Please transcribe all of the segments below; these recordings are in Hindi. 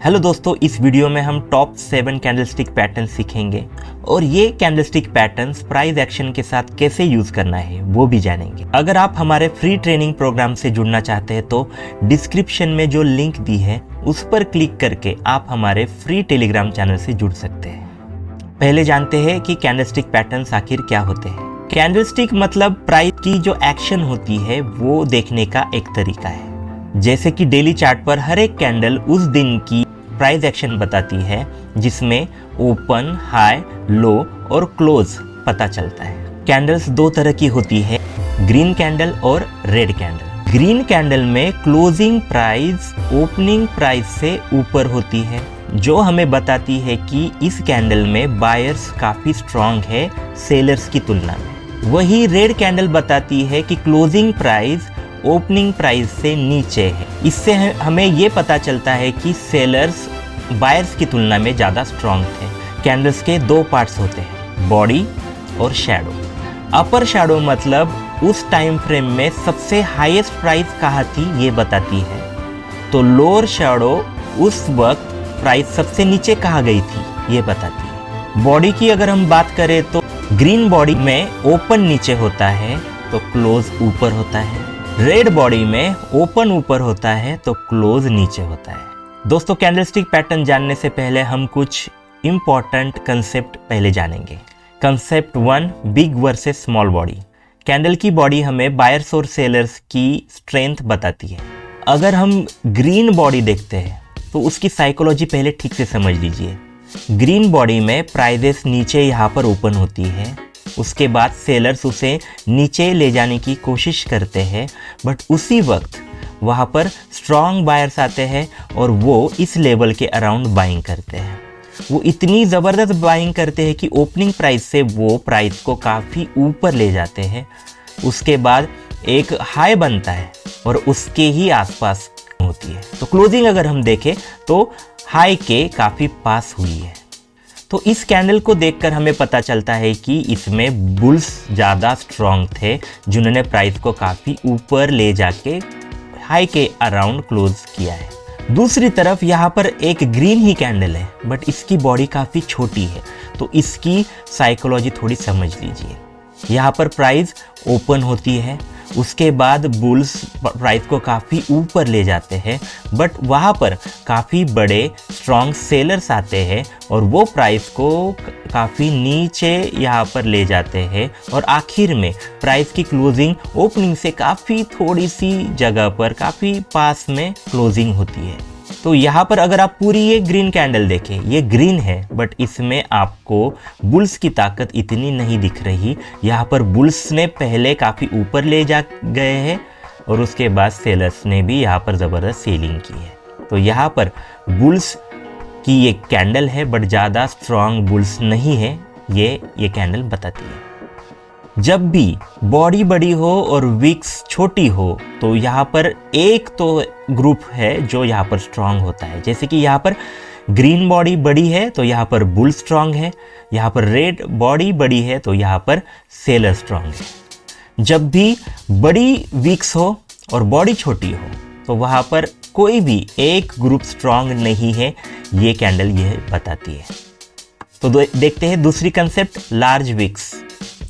हेलो दोस्तों, इस वीडियो में हम टॉप 7 कैंडलस्टिक पैटर्न सीखेंगे और ये कैंडलस्टिक पैटर्न्स प्राइस एक्शन के साथ कैसे यूज करना है वो भी जानेंगे। अगर आप हमारे फ्री ट्रेनिंग प्रोग्राम से जुड़ना चाहते हैं तो डिस्क्रिप्शन में जो लिंक दी है उस पर क्लिक करके आप हमारे फ्री टेलीग्राम चैनल से जुड़ सकते हैं। पहले जानते हैं कि कैंडलस्टिक पैटर्न्स आखिर क्या होते हैं। कैंडलस्टिक मतलब प्राइस की जो एक्शन होती है वो देखने का एक तरीका है। जैसे कि डेली चार्ट पर हर एक कैंडल उस दिन की प्राइस एक्शन बताती है, जिसमें ओपन, हाई, लो और क्लोज पता चलता है। कैंडल्स दो तरह की होती है, ग्रीन कैंडल और रेड कैंडल। ग्रीन कैंडल में क्लोजिंग प्राइस ओपनिंग प्राइस से ऊपर होती है, जो हमें बताती है कि इस कैंडल में बायर्स काफी स्ट्रांग है सेलर्स की तुलना में। वही रेड कैंडल बताती है कि क्लोजिंग प्राइस ओपनिंग प्राइस से नीचे है। इससे हमें ये पता चलता है कि सेलर्स बायर्स की तुलना में ज़्यादा स्ट्रांग थे। कैंडल्स के दो पार्ट्स होते हैं, बॉडी और शैडो। अपर शैडो मतलब उस टाइम फ्रेम में सबसे हाईएस्ट प्राइस कहाँ थी ये बताती है, तो लोअर शैडो उस वक्त प्राइस सबसे नीचे कहाँ गई थी ये बताती है। बॉडी की अगर हम बात करें तो ग्रीन बॉडी में ओपन नीचे होता है तो क्लोज ऊपर होता है, रेड बॉडी में ओपन ऊपर होता है तो क्लोज नीचे होता है। दोस्तों, कैंडलस्टिक पैटर्न जानने से पहले हम कुछ इंपॉर्टेंट कंसेप्ट पहले जानेंगे। Concept 1, big versus small body. Candle की बॉडी हमें बायर्स और सेलर्स की स्ट्रेंथ बताती है। अगर हम ग्रीन बॉडी देखते हैं तो उसकी साइकोलॉजी पहले ठीक से समझ लीजिए। ग्रीन बॉडी में प्राइजेस नीचे यहाँ पर ओपन होती है, उसके बाद सेलर्स उसे नीचे ले जाने की कोशिश करते हैं, बट उसी वक्त वहाँ पर स्ट्रॉन्ग बायर्स आते हैं और वो इस लेवल के अराउंड बाइंग करते हैं। वो इतनी ज़बरदस्त बाइंग करते हैं कि ओपनिंग प्राइस से वो प्राइस को काफ़ी ऊपर ले जाते हैं। उसके बाद एक हाई बनता है और उसके ही आसपास होती है। तो क्लोजिंग अगर हम देखें तो हाई के काफ़ी पास हुई है। तो इस कैंडल को देखकर हमें पता चलता है कि इसमें बुल्स ज़्यादा स्ट्रॉन्ग थे, जिन्होंने प्राइस को काफ़ी ऊपर ले जाके हाई के अराउंड क्लोज किया है। दूसरी तरफ यहाँ पर एक ग्रीन ही कैंडल है, बट इसकी बॉडी काफ़ी छोटी है, तो इसकी साइकोलॉजी थोड़ी समझ लीजिए। यहाँ पर प्राइस ओपन होती है, उसके बाद बुल्स प्राइस को काफ़ी ऊपर ले जाते हैं, बट वहाँ पर काफ़ी बड़े स्ट्रॉन्ग सेलर्स आते हैं और वो प्राइस को काफ़ी नीचे यहाँ पर ले जाते हैं और आखिर में प्राइस की क्लोजिंग ओपनिंग से काफ़ी थोड़ी सी जगह पर काफ़ी पास में क्लोजिंग होती है। तो यहाँ पर अगर आप पूरी ये ग्रीन कैंडल देखें, ये ग्रीन है बट इसमें आपको बुल्स की ताकत इतनी नहीं दिख रही। यहाँ पर बुल्स ने पहले काफ़ी ऊपर ले जा गए हैं और उसके बाद सेलर्स ने भी यहाँ पर ज़बरदस्त सेलिंग की है। तो यहाँ पर बुल्स की ये कैंडल है बट ज़्यादा स्ट्रॉन्ग बुल्स नहीं है, ये कैंडल बताती है। जब भी बॉडी बड़ी हो और विक्स छोटी हो तो यहाँ पर एक तो ग्रुप है जो यहाँ पर स्ट्रांग होता है। जैसे कि यहाँ पर ग्रीन बॉडी बड़ी है तो यहाँ पर बुल स्ट्रांग है, यहाँ पर रेड बॉडी बड़ी है तो यहाँ पर सेलर स्ट्रांग है। जब भी बड़ी विक्स हो और बॉडी छोटी हो तो वहाँ पर कोई भी एक ग्रुप स्ट्रांग नहीं है, ये कैंडल ये बताती है। तो देखते हैं दूसरी कंसेप्ट, लार्ज विक्स।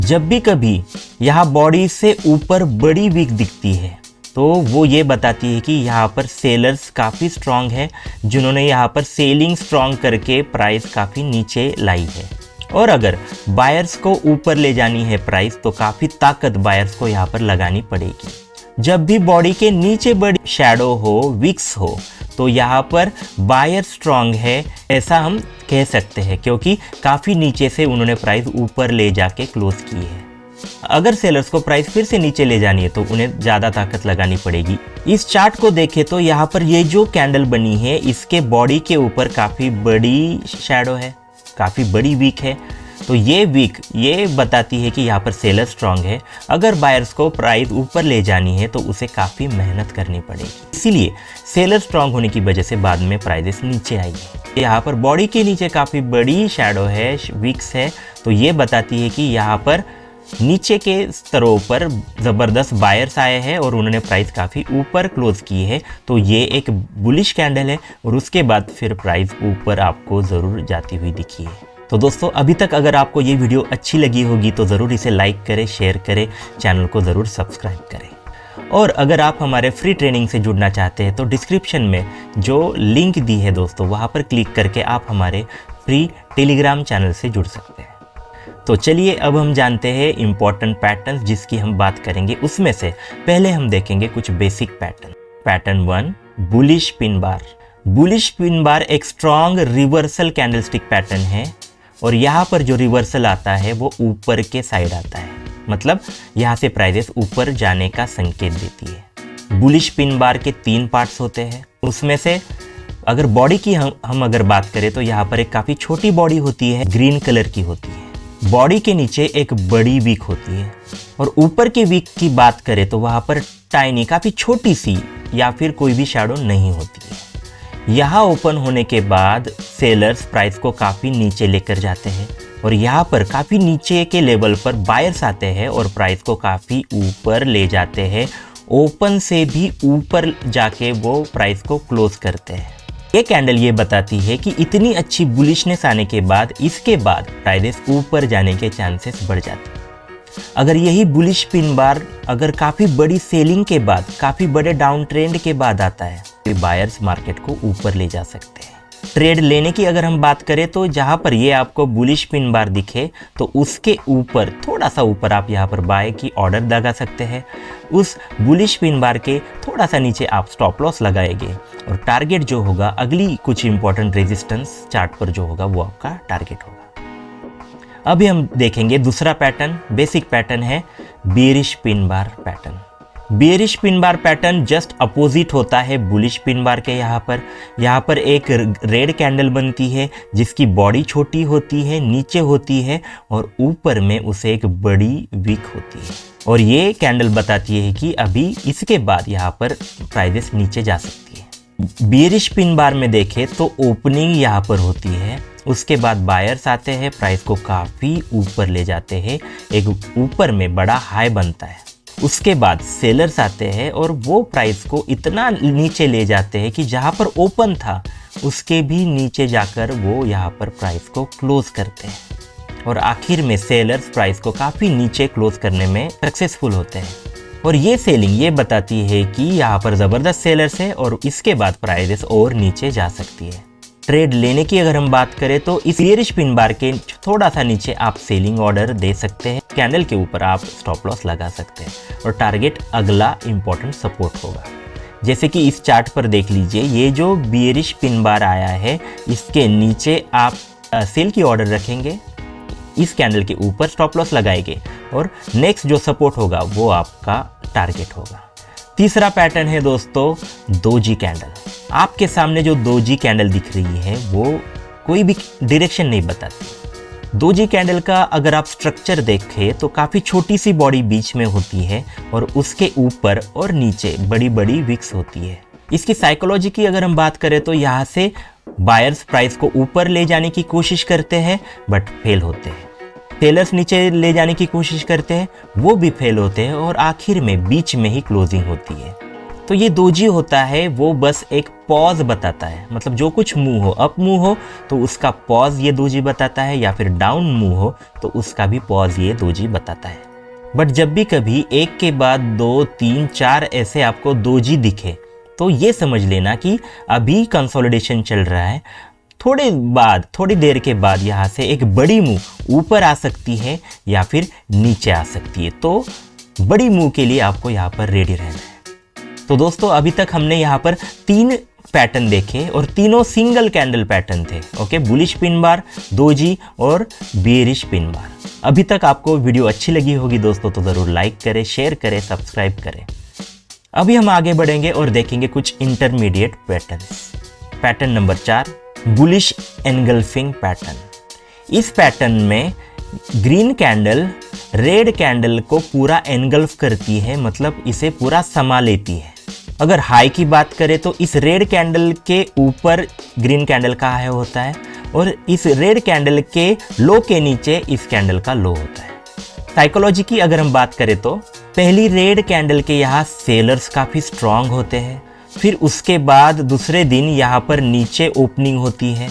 जब भी कभी यहाँ बॉडी से ऊपर बड़ी विक दिखती है तो वो ये बताती है कि यहाँ पर सेलर्स काफ़ी स्ट्रांग है, जिन्होंने यहाँ पर सेलिंग स्ट्रांग करके प्राइस काफ़ी नीचे लाई है। और अगर बायर्स को ऊपर ले जानी है प्राइस तो काफ़ी ताकत बायर्स को यहाँ पर लगानी पड़ेगी। जब भी बॉडी के नीचे बड़ी शैडो हो, विक्स हो, तो यहाँ पर बायर स्ट्रांग है ऐसा हम कह सकते हैं, क्योंकि काफ़ी नीचे से उन्होंने प्राइस ऊपर ले जाके क्लोज की है। अगर सेलर्स को प्राइस फिर से नीचे ले जानी है तो उन्हें ज़्यादा ताकत लगानी पड़ेगी। इस चार्ट को देखें तो यहाँ पर ये जो कैंडल बनी है इसके बॉडी के ऊपर काफ़ी बड़ी शैडो है, काफ़ी बड़ी वीक है। तो ये वीक ये बताती है कि यहाँ पर सेलर स्ट्रांग है। अगर बायर्स को प्राइस ऊपर ले जानी है तो उसे काफ़ी मेहनत करनी पड़ेगी, इसीलिए सेलर स्ट्रांग होने की वजह से बाद में प्राइसेस नीचे आई है। यहाँ पर बॉडी के नीचे काफ़ी बड़ी शैडो है, वीक्स है, तो ये बताती है कि यहाँ पर नीचे के स्तरों पर ज़बरदस्त बायर्स आए हैं और उन्होंने प्राइस काफ़ी ऊपर क्लोज की है, तो ये एक बुलिश कैंडल है और उसके बाद फिर प्राइस ऊपर आपको ज़रूर जाती हुई दिखी है। तो दोस्तों अभी तक अगर आपको ये वीडियो अच्छी लगी होगी तो ज़रूर इसे लाइक करें, शेयर करें, चैनल को ज़रूर सब्सक्राइब करें। और अगर आप हमारे फ्री ट्रेनिंग से जुड़ना चाहते हैं तो डिस्क्रिप्शन में जो लिंक दी है दोस्तों, वहाँ पर क्लिक करके आप हमारे फ्री टेलीग्राम चैनल से जुड़ सकते हैं। तो चलिए अब हम जानते हैं इम्पॉर्टेंट पैटर्न्स जिसकी हम बात करेंगे। उसमें से पहले हम देखेंगे कुछ basic pattern. Pattern 1, bullish pin bar. Bullish pin bar एक स्ट्रॉन्ग रिवर्सल कैंडलस्टिक पैटर्न है और यहाँ पर जो रिवर्सल आता है वो ऊपर के साइड आता है, मतलब यहाँ से प्राइसेस ऊपर जाने का संकेत देती है। बुलिश पिन बार के 3 पार्ट्स होते हैं। उसमें से अगर बॉडी की हम अगर बात करें तो यहाँ पर एक काफ़ी छोटी बॉडी होती है, ग्रीन कलर की होती है। बॉडी के नीचे एक बड़ी वीक होती है और ऊपर के वीक की बात करें तो वहाँ पर टाइनी, काफ़ी छोटी सी या फिर कोई भी शैडो नहीं होती है। यहाँ ओपन होने के बाद सेलर्स प्राइस को काफ़ी नीचे लेकर जाते हैं और यहाँ पर काफ़ी नीचे के लेवल पर बायर्स आते हैं और प्राइस को काफ़ी ऊपर ले जाते हैं। ओपन से भी ऊपर जाके वो प्राइस को क्लोज करते हैं। ये कैंडल ये बताती है कि इतनी अच्छी बुलिशनेस आने के बाद इसके बाद प्राइसेस ऊपर जाने के चांसेस बढ़ जाते हैं। अगर यही बुलिश पिन बार अगर काफ़ी बड़ी सेलिंग के बाद, काफ़ी बड़े डाउन ट्रेंड के बाद आता है तो बायर्स मार्केट को ऊपर ले जा सकते हैं। ट्रेड लेने की अगर हम बात करें तो जहाँ पर ये आपको बुलिश पिन बार दिखे तो उसके ऊपर, थोड़ा सा ऊपर आप यहाँ पर बाय की ऑर्डर लगा सकते हैं। उस बुलिश पिन बार के थोड़ा सा नीचे आप स्टॉप लॉस लगाएंगे और टारगेट जो होगा, अगली कुछ इंपॉर्टेंट रेजिस्टेंस चार्ट पर जो होगा वो आपका टारगेट होगा। अभी हम देखेंगे दूसरा पैटर्न, बेसिक पैटर्न है bearish pin bar pattern. Bearish pin bar pattern just opposite होता है बुलिश पिन बार के। यहाँ पर एक रेड कैंडल बनती है जिसकी बॉडी छोटी होती है, नीचे होती है और ऊपर में उसे एक बड़ी विक होती है और ये कैंडल बताती है कि अभी इसके बाद यहाँ पर प्राइसेस नीचे जा सकती है। बेयरिश पिन बार में देखें तो ओपनिंग यहाँ पर होती है, उसके बाद बायर्स आते हैं, प्राइस को काफ़ी ऊपर ले जाते हैं, एक ऊपर में बड़ा हाई बनता है। उसके बाद सेलर्स आते हैं और वो प्राइस को इतना नीचे ले जाते हैं कि जहाँ पर ओपन था उसके भी नीचे जाकर वो यहाँ पर प्राइस को क्लोज करते हैं और आखिर में सेलर्स प्राइस को काफ़ी नीचे क्लोज करने में सक्सेसफुल होते हैं। और ये सेलिंग ये बताती है कि यहाँ पर ज़बरदस्त सेलर्स है और इसके बाद प्राइसेस और नीचे जा सकती है। ट्रेड लेने की अगर हम बात करें तो इस बेयरिश पिन बार के थोड़ा सा नीचे आप सेलिंग ऑर्डर दे सकते हैं, कैंडल के ऊपर आप स्टॉप लॉस लगा सकते हैं और टारगेट अगला इंपॉर्टेंट सपोर्ट होगा। जैसे कि इस चार्ट पर देख लीजिए, ये जो बेयरिश पिन बार आया है इसके नीचे आप सेल की ऑर्डर रखेंगे, इस कैंडल के ऊपर स्टॉप लॉस लगाएंगे और नेक्स्ट जो सपोर्ट होगा वो आपका टारगेट होगा। तीसरा पैटर्न है दोस्तों डोजी कैंडल। आपके सामने जो डोजी कैंडल दिख रही है वो कोई भी डायरेक्शन नहीं बताती। डोजी कैंडल का अगर आप स्ट्रक्चर देखें तो काफ़ी छोटी सी बॉडी बीच में होती है और उसके ऊपर और नीचे बड़ी बड़ी विक्स होती है। इसकी साइकोलॉजी की अगर हम बात करें तो यहाँ से बायर्स प्राइस को ऊपर ले जाने की कोशिश करते हैं बट फेल होते हैं, सेलर्स नीचे ले जाने की कोशिश करते हैं, वो भी फेल होते हैं और आखिर में बीच में ही क्लोजिंग होती है। तो ये डोजी होता है वो बस एक पॉज बताता है, मतलब जो कुछ मूव हो, अप मूव हो तो उसका पॉज ये डोजी बताता है या फिर डाउन मूव हो तो उसका भी पॉज ये डोजी बताता है। बट जब भी कभी एक के बाद 2, 3, 4 ऐसे आपको डोजी दिखे तो ये समझ लेना कि अभी कंसोलिडेशन चल रहा है, थोड़ी देर के बाद यहाँ से एक बड़ी मूव ऊपर आ सकती है या फिर नीचे आ सकती है। तो बड़ी मूव के लिए आपको यहाँ पर रेडी रहना है। तो दोस्तों अभी तक हमने यहाँ पर 3 पैटर्न देखे और तीनों सिंगल कैंडल पैटर्न थे। Okay, bullish pin bar, doji और बेयरिश पिन बार। अभी तक आपको वीडियो अच्छी लगी होगी दोस्तों तो ज़रूर लाइक करें, शेयर करें, सब्सक्राइब करें। अभी हम आगे बढ़ेंगे और देखेंगे कुछ intermediate patterns. Pattern number 4, bullish engulfing pattern. इस पैटर्न में ग्रीन कैंडल रेड कैंडल को पूरा एनगल्फ करती है, मतलब इसे पूरा समा लेती है। अगर हाई की बात करें तो इस रेड कैंडल के ऊपर ग्रीन कैंडल का हाई होता है और इस रेड कैंडल के लो के नीचे इस कैंडल का लो होता है। साइकोलॉजी की अगर हम बात करें तो पहली रेड कैंडल के यहाँ सेलर्स काफ़ी स्ट्रांग होते हैं, फिर उसके बाद दूसरे दिन यहाँ पर नीचे ओपनिंग होती है,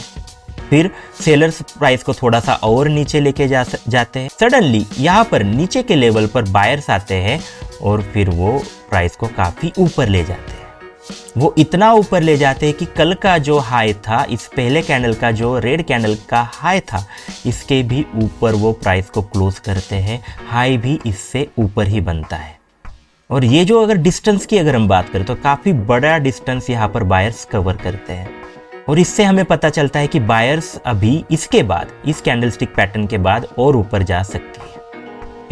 फिर सेलर्स प्राइस को थोड़ा सा और नीचे लेके जाते हैं। सडनली यहाँ पर नीचे के लेवल पर बायर्स आते हैं और फिर वो प्राइस को काफ़ी ऊपर ले जाते हैं। वो इतना ऊपर ले जाते हैं कि कल का जो हाई था, इस पहले कैंडल का जो रेड कैंडल का हाई था, इसके भी ऊपर वो प्राइस को क्लोज करते हैं। हाई भी इससे ऊपर ही बनता है। और ये जो अगर डिस्टेंस की अगर हम बात करें तो काफ़ी बड़ा डिस्टेंस यहाँ पर बायर्स कवर करते हैं। और इससे हमें पता चलता है कि बायर्स अभी इसके बाद, इस कैंडलस्टिक पैटर्न के बाद और ऊपर जा सकती है।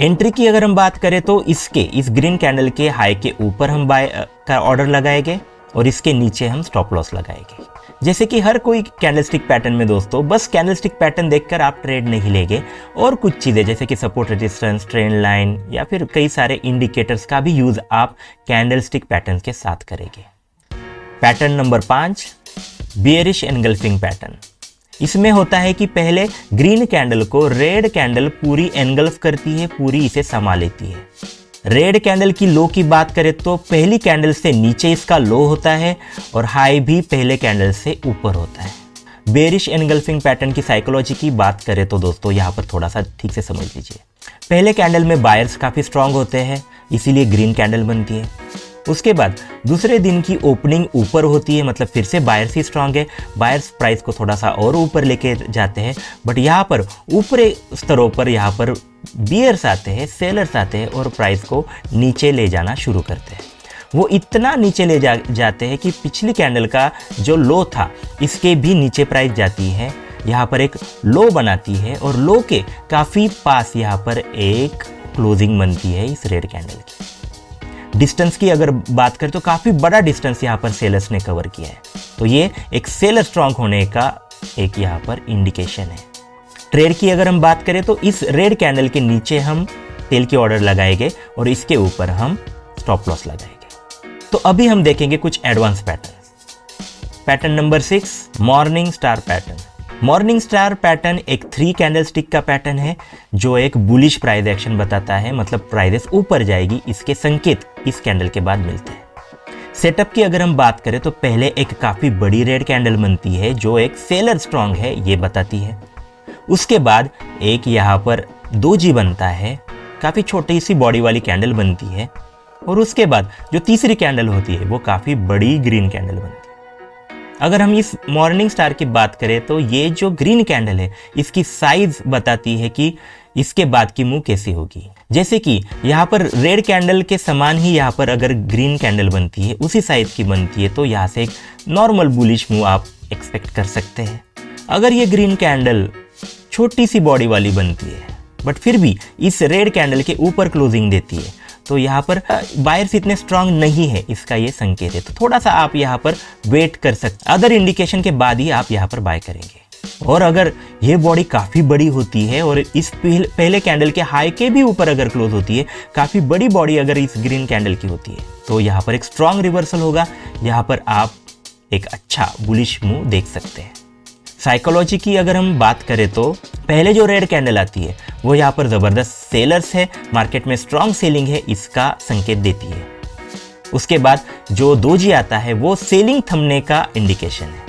एंट्री की अगर हम बात करें तो इस ग्रीन कैंडल के हाई के ऊपर हम बाय का ऑर्डर लगाएंगे और इसके नीचे हम स्टॉप लॉस लगाएंगे। जैसे कि हर कोई कैंडलस्टिक पैटर्न में दोस्तों, बस कैंडलस्टिक पैटर्न देखकर आप ट्रेड नहीं लेंगे, और कुछ चीज़ें जैसे कि सपोर्ट रेजिस्टेंस, ट्रेंड लाइन या फिर कई सारे इंडिकेटर्स का भी यूज़ आप कैंडलस्टिक पैटर्न के साथ करेंगे। Pattern number 5, bearish engulfing pattern. इसमें होता है कि पहले ग्रीन कैंडल को रेड कैंडल पूरी एनगल्फ करती है, पूरी इसे समा लेती है। रेड कैंडल की लो की बात करें तो पहली कैंडल से नीचे इसका लो होता है और हाई भी पहले कैंडल से ऊपर होता है। बेरिश एनगल्फिंग पैटर्न की साइकोलॉजी की बात करें तो दोस्तों यहाँ पर थोड़ा सा ठीक से समझ लीजिए। पहले कैंडल में बायर्स काफ़ी स्ट्रांग होते हैं, इसीलिए ग्रीन कैंडल बनती है। उसके बाद दूसरे दिन की ओपनिंग ऊपर होती है, मतलब फिर से बायर्स ही स्ट्रांग है, बायर्स प्राइस को थोड़ा सा और ऊपर लेके जाते हैं। बट यहाँ पर ऊपरी स्तरों पर यहाँ पर बियर्स आते हैं, सेलर्स आते हैं और प्राइस को नीचे ले जाना शुरू करते हैं। वो इतना नीचे ले जाते हैं कि पिछली कैंडल का जो लो था इसके भी नीचे प्राइस जाती है, यहाँ पर एक लो बनाती है और लो के काफ़ी पास यहाँ पर एक क्लोजिंग बनती है इस रेड कैंडल की। डिस्टेंस की अगर बात करें तो काफ़ी बड़ा डिस्टेंस यहाँ पर सेलर्स ने कवर किया है, तो ये एक सेलर स्ट्रांग होने का एक यहाँ पर इंडिकेशन है। ट्रेड की अगर हम बात करें तो इस रेड कैंडल के नीचे हम सेल की ऑर्डर लगाएंगे और इसके ऊपर हम स्टॉप लॉस लगाएंगे। तो अभी हम देखेंगे कुछ advance pattern. Pattern number 6, morning star pattern. Morning star pattern एक 3 कैंडलस्टिक का पैटर्न है जो एक बुलिश प्राइस एक्शन बताता है, मतलब प्राइसेस ऊपर जाएगी, इसके संकेत इस कैंडल के बाद मिलते हैं। सेटअप की अगर हम बात करें तो पहले एक काफ़ी बड़ी रेड कैंडल बनती है जो एक सेलर स्ट्रांग है ये बताती है। उसके बाद एक यहाँ पर डोजी बनता है, काफ़ी छोटी सी बॉडी वाली कैंडल बनती है, और उसके बाद जो तीसरी कैंडल होती है वो काफ़ी बड़ी ग्रीन कैंडल बनती है। अगर हम इस मॉर्निंग स्टार की बात करें तो ये जो ग्रीन कैंडल है इसकी साइज बताती है कि इसके बाद की मूव कैसी होगी। जैसे कि यहाँ पर रेड कैंडल के समान ही यहाँ पर अगर ग्रीन कैंडल बनती है, उसी साइज की बनती है, तो यहाँ से एक नॉर्मल बुलिश मूव आप एक्सपेक्ट कर सकते हैं। अगर ये ग्रीन कैंडल छोटी सी बॉडी वाली बनती है बट फिर भी इस रेड कैंडल के ऊपर क्लोजिंग देती है, तो यहाँ पर बायर्स इतने स्ट्रांग नहीं है, इसका ये संकेत है। तो थोड़ा सा आप यहाँ पर वेट कर सकते, अदर इंडिकेशन के बाद ही आप यहाँ पर बाय करेंगे। और अगर ये बॉडी काफ़ी बड़ी होती है और इस पहले कैंडल के हाई के भी ऊपर अगर क्लोज होती है, काफ़ी बड़ी बॉडी अगर इस ग्रीन कैंडल की होती है, तो यहाँ पर एक स्ट्रांग रिवर्सल होगा। यहाँ पर आप एक अच्छा बुलिश मूव देख सकते हैं। साइकोलॉजी की अगर हम बात करें तो पहले जो रेड कैंडल आती है वो यहाँ पर ज़बरदस्त सेलर्स है, मार्केट में स्ट्रांग सेलिंग है, इसका संकेत देती है। उसके बाद जो डोजी आता है वो सेलिंग थमने का इंडिकेशन है।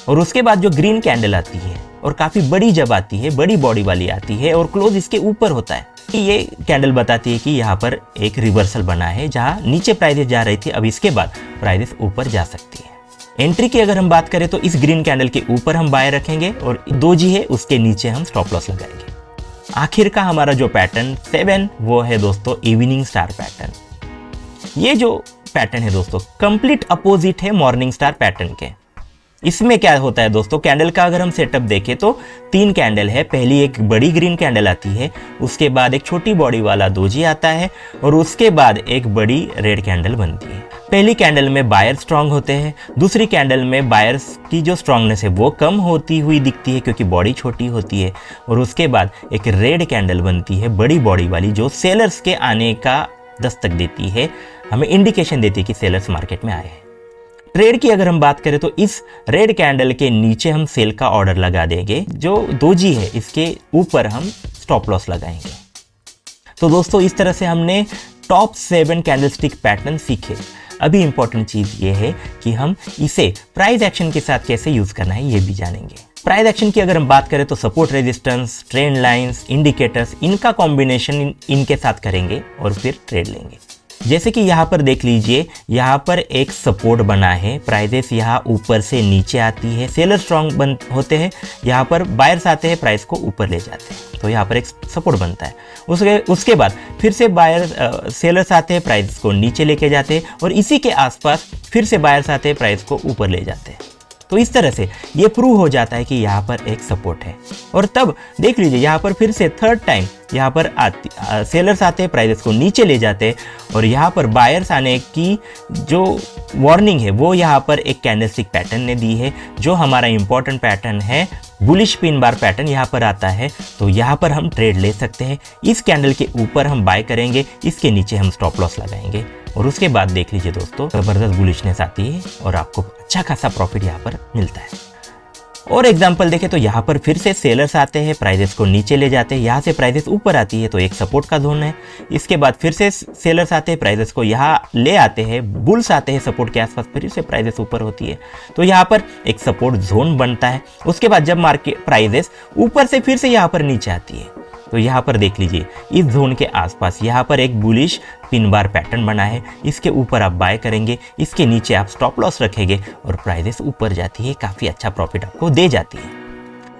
और उसके बाद जो ग्रीन कैंडल आती है और काफ़ी बड़ी जब आती है, बड़ी बॉडी वाली आती है और क्लोज इसके ऊपर होता है, ये कैंडल बताती है कि यहाँ पर एक रिवर्सल बना है, जहाँ नीचे प्राइसेस जा रही थी, अब इसके बाद प्राइसेस ऊपर जा सकती है। एंट्री की अगर हम बात करें तो इस ग्रीन कैंडल के ऊपर हम बाय रखेंगे और डोजी है उसके नीचे हम स्टॉप लॉस लगाएंगे। आखिर का हमारा जो पैटर्न 7 वो है दोस्तों इवनिंग स्टार पैटर्न। ये जो पैटर्न है दोस्तों कंप्लीट अपोजिट है मॉर्निंग स्टार पैटर्न के। इसमें क्या होता है दोस्तों, कैंडल का अगर हम सेटअप देखें तो 3 कैंडल है। पहली एक बड़ी ग्रीन कैंडल आती है, उसके बाद एक छोटी बॉडी वाला डोजी आता है और उसके बाद एक बड़ी रेड कैंडल बनती है। पहली कैंडल में बायर स्ट्रांग होते हैं, दूसरी कैंडल में बायर्स की जो स्ट्रांगनेस है वो कम होती हुई दिखती है क्योंकि बॉडी छोटी होती है, और उसके बाद एक रेड कैंडल बनती है बड़ी बॉडी वाली जो सेलर्स के आने का दस्तक देती है, हमें इंडिकेशन देती है कि सेलर्स मार्केट में आए हैं। ट्रेड की अगर हम बात करें तो इस रेड कैंडल के नीचे हम सेल का ऑर्डर लगा देंगे, जो डोजी है इसके ऊपर हम स्टॉप लॉस लगाएंगे। तो दोस्तों इस तरह से हमने टॉप 7 कैंडलस्टिक पैटर्न सीखे। अभी इंपॉर्टेंट चीज ये है कि हम इसे प्राइस एक्शन के साथ कैसे यूज करना है ये भी जानेंगे। प्राइस एक्शन की अगर हम बात करें तो support resistance, trend lines, indicators, इनका कॉम्बिनेशन इनके साथ करेंगे और फिर ट्रेड लेंगे। जैसे कि यहाँ पर देख लीजिए, यहाँ पर एक सपोर्ट बना है, प्राइजेस यहाँ ऊपर से नीचे आती है, सेलर स्ट्रॉन्ग होते हैं, यहाँ पर बायर्स आते हैं, प्राइस को ऊपर ले जाते हैं, तो यहाँ पर एक सपोर्ट बनता है। उसके बाद फिर से सेलर्स आते हैं, प्राइस को नीचे लेके जाते हैं और इसी के आसपास फिर से बायर्स आते हैं, प्राइस को ऊपर ले जाते हैं। तो इस तरह से ये प्रूव हो जाता है कि यहाँ पर एक सपोर्ट है। और तब देख लीजिए यहाँ पर फिर से थर्ड टाइम यहाँ पर सेलर्स आते हैं, प्राइसेस को नीचे ले जाते हैं और यहाँ पर बायर्स आने की जो वार्निंग है वो यहाँ पर एक कैंडलस्टिक पैटर्न ने दी है, जो हमारा इंपॉर्टेंट पैटर्न है बुलिश पिन बार पैटर्न यहाँ पर आता है। तो यहाँ पर हम ट्रेड ले सकते हैं। इस कैंडल के ऊपर हम बाय करेंगे, इसके नीचे हम स्टॉप लॉस लगाएंगे और उसके बाद देख लीजिए दोस्तों, जबरदस्त बुलिशनेस आती है और आपको अच्छा खासा प्रॉफिट यहाँ पर मिलता है। और एग्जांपल देखें तो यहाँ पर फिर से सेलर्स आते हैं, प्राइजेस को नीचे ले जाते हैं, यहाँ से प्राइजेस ऊपर आती है तो एक सपोर्ट का जोन है। इसके बाद फिर से सेलर्स आते हैं, प्राइजेस को यहाँ ले आते हैं, बुल्स आते हैं सपोर्ट के आसपास, फिर से प्राइजेस ऊपर होती है तो यहाँ पर एक सपोर्ट जोन बनता है। उसके बाद जब मार्केट प्राइजेस ऊपर से फिर से यहाँ पर नीचे आती है तो यहाँ पर देख लीजिए, इस जोन के आसपास यहाँ पर एक बुलिश पिन बार पैटर्न बना है, इसके ऊपर आप बाय करेंगे, इसके नीचे आप स्टॉप लॉस रखेंगे और प्राइसेस ऊपर जाती है, काफ़ी अच्छा प्रॉफिट आपको दे जाती है।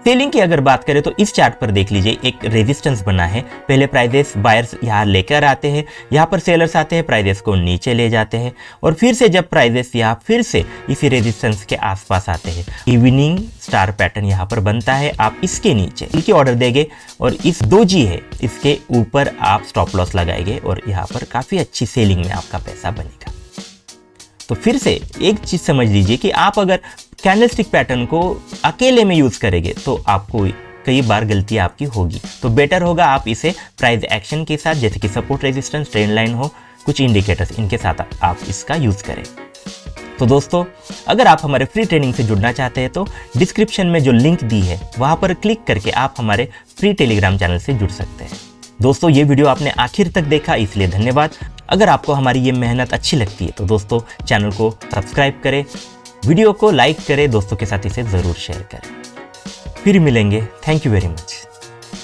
सेलिंग की अगर बात करें तो इस चार्ट पर देख लीजिए, एक रेजिस्टेंस बना है। पहले प्राइजेस बायर्स यहाँ लेकर आते हैं, यहाँ पर सेलर्स आते हैं, प्राइजेस को नीचे ले जाते हैं और फिर से जब प्राइजेस यहाँ फिर से इसी रेजिस्टेंस के आसपास आते हैं, इवनिंग स्टार पैटर्न यहाँ पर बनता है। आप इसके नीचे इनकी ऑर्डर देंगे और इस डोजी है इसके ऊपर आप स्टॉप लॉस लगाएंगे और यहाँ पर काफ़ी अच्छी सेलिंग में आपका पैसा बनेगा। तो फिर से एक चीज़ समझ लीजिए कि आप अगर कैंडलस्टिक पैटर्न को अकेले में यूज़ करेंगे तो आपको कई बार गलती आपकी होगी। तो बेटर होगा आप इसे प्राइस एक्शन के साथ, जैसे कि सपोर्ट रेजिस्टेंस, ट्रेंड लाइन हो, कुछ इंडिकेटर्स, इनके साथ आप इसका यूज़ करें। तो दोस्तों अगर आप हमारे फ्री ट्रेनिंग से जुड़ना चाहते हैं तो डिस्क्रिप्शन में जो लिंक दी है वहाँ पर क्लिक करके आप हमारे फ्री टेलीग्राम चैनल से जुड़ सकते हैं। दोस्तों ये वीडियो आपने आखिर तक देखा इसलिए धन्यवाद। अगर आपको हमारी ये मेहनत अच्छी लगती है तो दोस्तों चैनल को सब्सक्राइब करें, वीडियो को लाइक करें, दोस्तों के साथ इसे ज़रूर शेयर करें। फिर मिलेंगे। Thank you very much.